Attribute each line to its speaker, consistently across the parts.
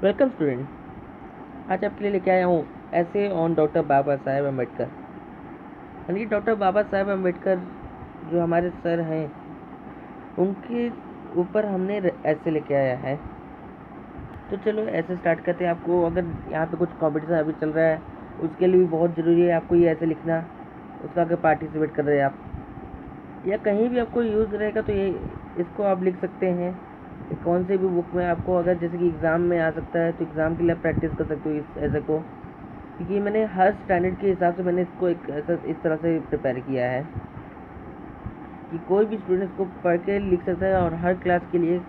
Speaker 1: Welcome student. आज आपके लिए लेके आया हूँ ऐसे ऑन डॉक्टर बाबा साहेब अम्बेडकर। यानी डॉक्टर बाबा साहेब अम्बेडकर जो हमारे सर हैं, उनके ऊपर हमने ऐसे लेके आया है। तो चलो ऐसे स्टार्ट करते हैं। आपको अगर यहाँ पे कुछ कंपटीशन अभी चल रहा है, उसके लिए भी बहुत ज़रूरी है आपको ये ऐसे लिखना। उसका अगर पार्टिसिपेट कर रहे हैं आप, या कहीं भी आपको यूज़ रहेगा तो ये इसको आप लिख सकते हैं। कौन से भी बुक में आपको अगर जैसे कि एग्ज़ाम में आ सकता है, तो एग्ज़ाम के लिए आप प्रैक्टिस कर सकते हो इस ऐसे को। क्योंकि मैंने हर स्टैंडर्ड के हिसाब से मैंने इसको एक ऐसा इस तरह से प्रिपेयर किया है कि कोई भी स्टूडेंट इसको पढ़ के लिख सकता है और हर क्लास के लिए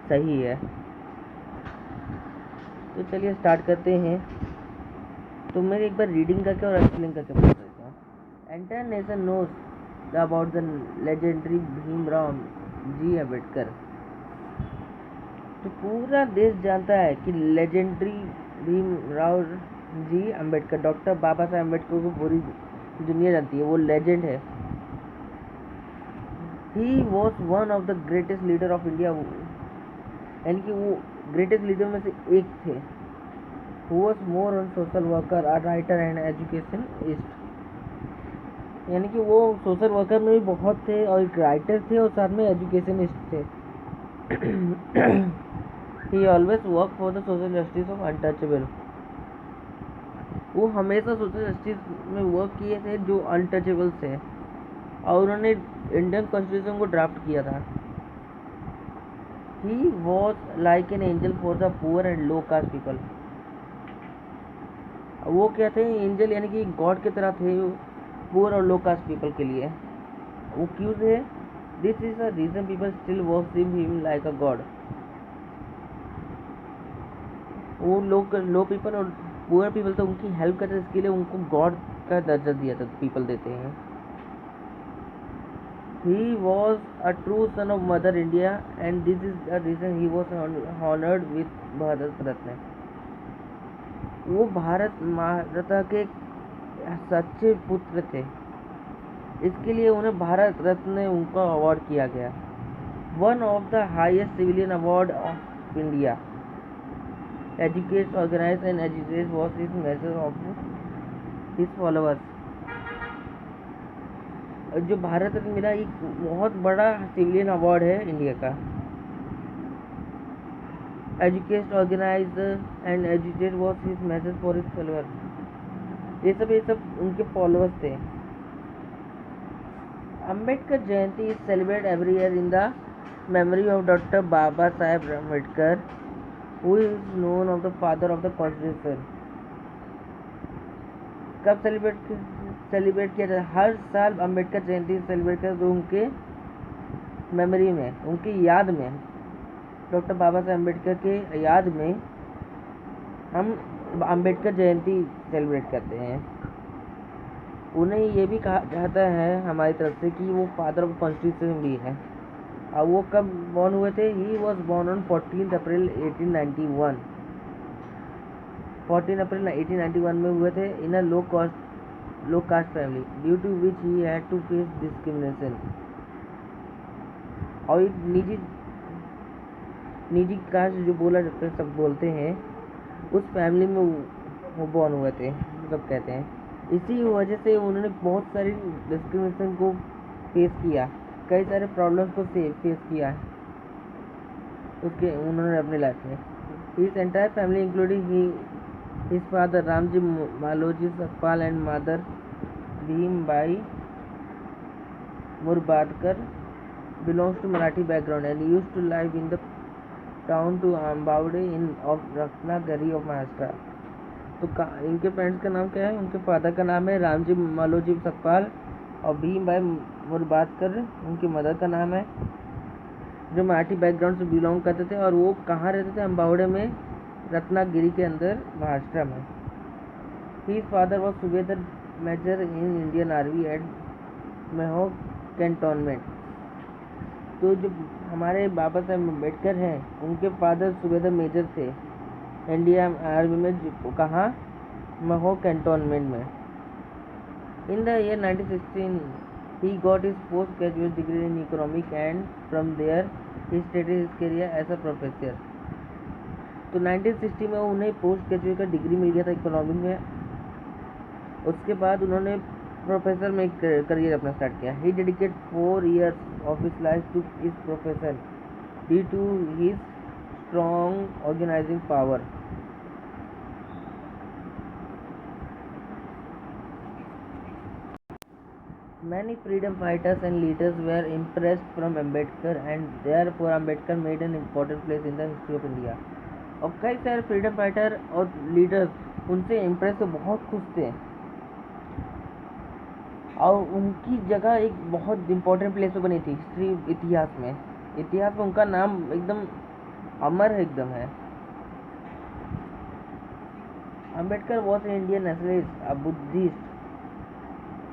Speaker 1: सही है। तो चलिए स्टार्ट करते हैं। तो मैं एक बार रीडिंग करके और स्पेलिंग करके पढ़ देता हूँ। Entire nation knows about the legendary Bhimrao ji Ambedkar. तो पूरा देश जानता है कि लेजेंडरी भीमराव जी अम्बेडकर, डॉक्टर बाबा साहेब अम्बेडकर को पूरी दुनिया जानती है, वो लेजेंड है। He was one of the greatest leader of India, यानी कि वो ग्रेटेस्ट लीडर में से एक थे। Who was more on social worker, a writer and educationist. यानी कि वो सोशल वर्कर में भी बहुत थे और एक राइटर थे और साथ में एजुकेशनिस्ट थे। He always worked for the social justice of untouchable. वो हमेशा सोशल जस्टिस में वर्क किए थे जो अनटचेबल थे, और उन्होंने इंडियन कॉन्स्टिट्यूशन को ड्राफ्ट किया था। He was like an angel for the poor and low caste people. वो क्या थे? एंजल यानी कि गॉड की तरह थे पुअर और लो कास्ट पीपल के लिए। वो क्यों थे? This is the reason people still worship him like a god. वो लो पीपल और पुअर पीपल तो उनकी हेल्प करते, इसके लिए उनको गॉड का दर्जा दिया था, पीपल देते हैं। He was a true son of mother India and this is the reason he was honoured with Bharat Ratna. वो भारत माता के सच्चे पुत्र थे, इसके लिए उन्हें भारत रत्न उनका अवार्ड किया गया, one of the highest civilian award of India. Educate, organize and educate was his message of his followers. जो भारत रत्न मिला एक बहुत बड़ा सिविलियन अवार्ड है इंडिया का। Educate, organise and educate was his message for his followers. ये सब उनके फॉलोअर्स थे। Ambedkar Jayanti is celebrate every year in the memory of doctor Baba Saheb Ambedkar, who is known of the father of the constitution. कब celebrate किया जाता है? हर साल अम्बेडकर जयंती सेलिब्रेट करते, उनके मेमोरी में, उनकी याद में, डॉक्टर बाबा साहेब अम्बेडकर के याद में हम अम्बेडकर जयंती सेलिब्रेट करते हैं। उन्हें ये भी कहा जाता है हमारी तरफ से कि वो फादर ऑफ कॉन्स्टिट्यूशन भी है। और वो कब बॉर्न हुए थे? ही वॉज बॉर्न ऑन 14 अप्रैल 1891। 14 अप्रैल 1891 में हुए थे in a low caste family, due to which he had to face discrimination. और एक निजी कास्ट जो बोला जाता है, सब बोलते हैं, उस फैमिली में वो बॉर्न हुए थे, सब कहते हैं। इसी वजह से उन्होंने बहुत सारी डिस्क्रिमिनेशन को फेस किया, कई सारे प्रॉब्लम्स को फेस किया उसके उन्होंने अपने लाइफ में। His entire family including his father Ramji Maloji Sakpal and mother Bhimabai Murbadkar belongs to Marathi background and used to live in the town to Ambavade in of Ratnagiri of Maharashtra. तो इनके पेरेंट्स का नाम क्या है? उनके फादर का नाम है रामजी मालोजी सकपाल और भीमबाई मुरबादकर उनकी मदर का नाम है, जो मराठी बैकग्राउंड से बिलोंग करते थे। और वो कहाँ रहते थे? अम्बावड़े में, रत्नागिरी के अंदर, महाराष्ट्र में। His father was Subedar major in Indian army at Mhow cantonment. तो जो हमारे बाबा साहेब अम्बेडकर हैं, उनके फादर सुबेदार मेजर थे इंडिया आर्मी में, कहाँ? मेहोक कैंटोनमेंट में। In the year 1916, he got his postgraduate degree in economics and from there he started his career as a professor. तो 1960 में उन्हें पोस्ट ग्रेजुएट का डिग्री मिल गया था इकोनॉमिक में। उसके बाद उन्होंने प्रोफेसर में करियर अपना स्टार्ट किया। He dedicate 4 years of his life to his profession due to his strong organising power. Many freedom fighters and leaders were impressed from Ambedkar and therefore Ambedkar made an important place in the history of India. और कई सारे freedom fighter और leaders उनसे impress तो बहुत खुश थे और उनकी जगह एक बहुत इम्पोर्टेंट प्लेस पे बनी थी हिस्ट्री इतिहास में उनका नाम एकदम अमर है एकदम है। Ambedkar was an Indian nationalist, a Buddhist,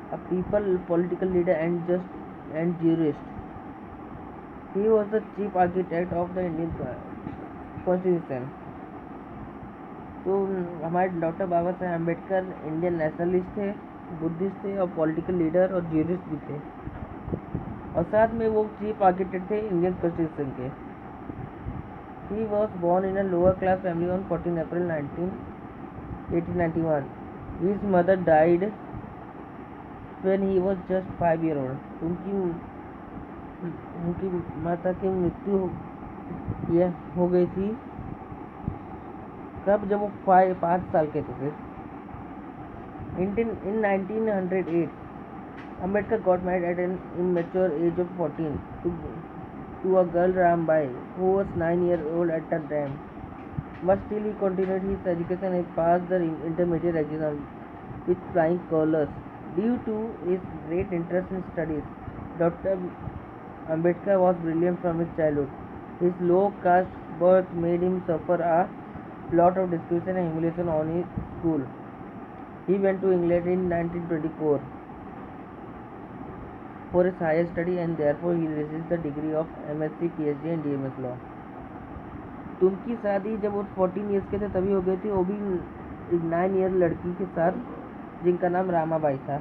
Speaker 1: a people political leader and jurist. He was the chief architect of the Indian Constitution. तो हमारे doctor Baba Saheb Ambedkar Indian nationalist थे, बुद्धिस्ट थे और पॉलिटिकल लीडर और ज्यूरिस्ट भी थे और साथ में वो चीफ आर्किटेक्ट थे इंडियन कॉन्स्टिट्यूशन के। He was born in a lower class family on 14 April 1891. His mother died when he was just 5 years old. उनकी माता की मृत्यु यह हो गई थी तब जब वो 5 साल के थे। In 1908, Ambedkar got married at an immature age of 14 to a girl Rambai, who was 9 years old at the time. But still he continued his education and passed the intermediate exam with flying colors. Due to his great interest in studies, Dr. Ambedkar was brilliant from his childhood. His low caste birth made him suffer a lot of discrimination and humiliation on his school. He went to England in 1924 for his higher study and therefore he received the degree of MSc, PhD and DMS Law. तो उनकी शादी जब वो 14 years के थे तभी हो गई थी, वो भी एक 9 ईयर लड़की के साथ जिनका नाम रामाबाई था।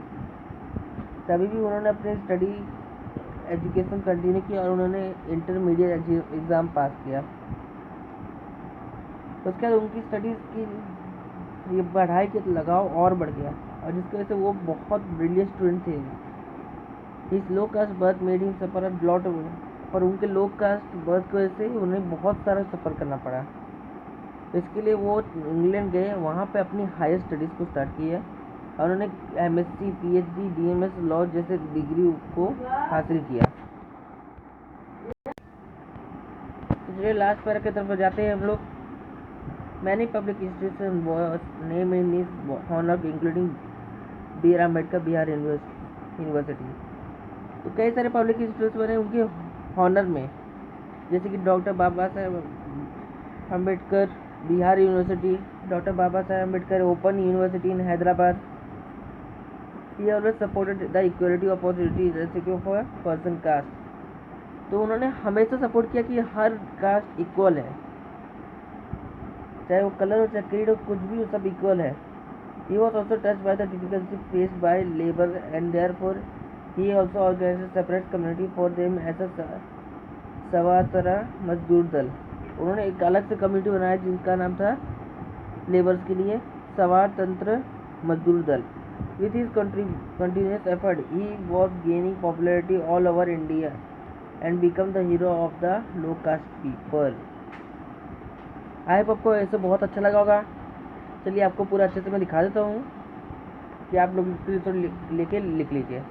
Speaker 1: तभी भी उन्होंने अपने स्टडी एजुकेशन कंटिन्यू किया और उन्होंने इंटरमीडिएट एग्ज़ाम पास किया। उसके बाद उनकी स्टडीज़ की ये पढ़ाई के लगाव और बढ़ गया और जिसकी वजह से वो बहुत ब्रिलियंट स्टूडेंट थे। His low caste birth made him suffer a lot, और उनके लो कास्ट बर्थ की वजह से उन्हें बहुत सारा सफ़र करना पड़ा। तो इसके लिए वो इंग्लैंड गए, वहाँ पे अपनी हायर स्टडीज़ को स्टार्ट की है और उन्होंने MSc, PhD, DMS लॉ जैसे डिग्री को हासिल किया। चलिए लास्ट पैरा की तरफ जाते हैं हम लोग। Many public institution was name in his honour including B.R. Ambedkar Bihar university. तो कई सारे पब्लिक इंस्टीट्यूट बने उनके ऑनर में, जैसे कि doctor Baba Saheb Ambedkar Bihar university, doctor Baba Saheb Ambedkar open university in Hyderabad. He always supported the equality of opportunity irrespective of a person caste. तो उन्होंने हमेशा सपोर्ट किया कि हर कास्ट इक्वल है, चाहे वो कलर हो चाहे क्रीड हो, कुछ भी हो, सब इक्वल है। He was also touched by the difficulties faced by labor and therefore he also organized a separate community for them as a सवातरा मजदूर दल। उन्होंने एक अलग से कम्युनिटी बनाया जिनका नाम था लेबर्स के लिए सवातंत्र मजदूर दल। With his continuous effort, he was gaining popularity all over India and become the hero of the low caste people. I hope आपको ऐसे बहुत अच्छा लगा होगा। चलिए आपको पूरा अच्छे से मैं दिखा देता हूँ कि आप लोग लेके लिख लीजिए।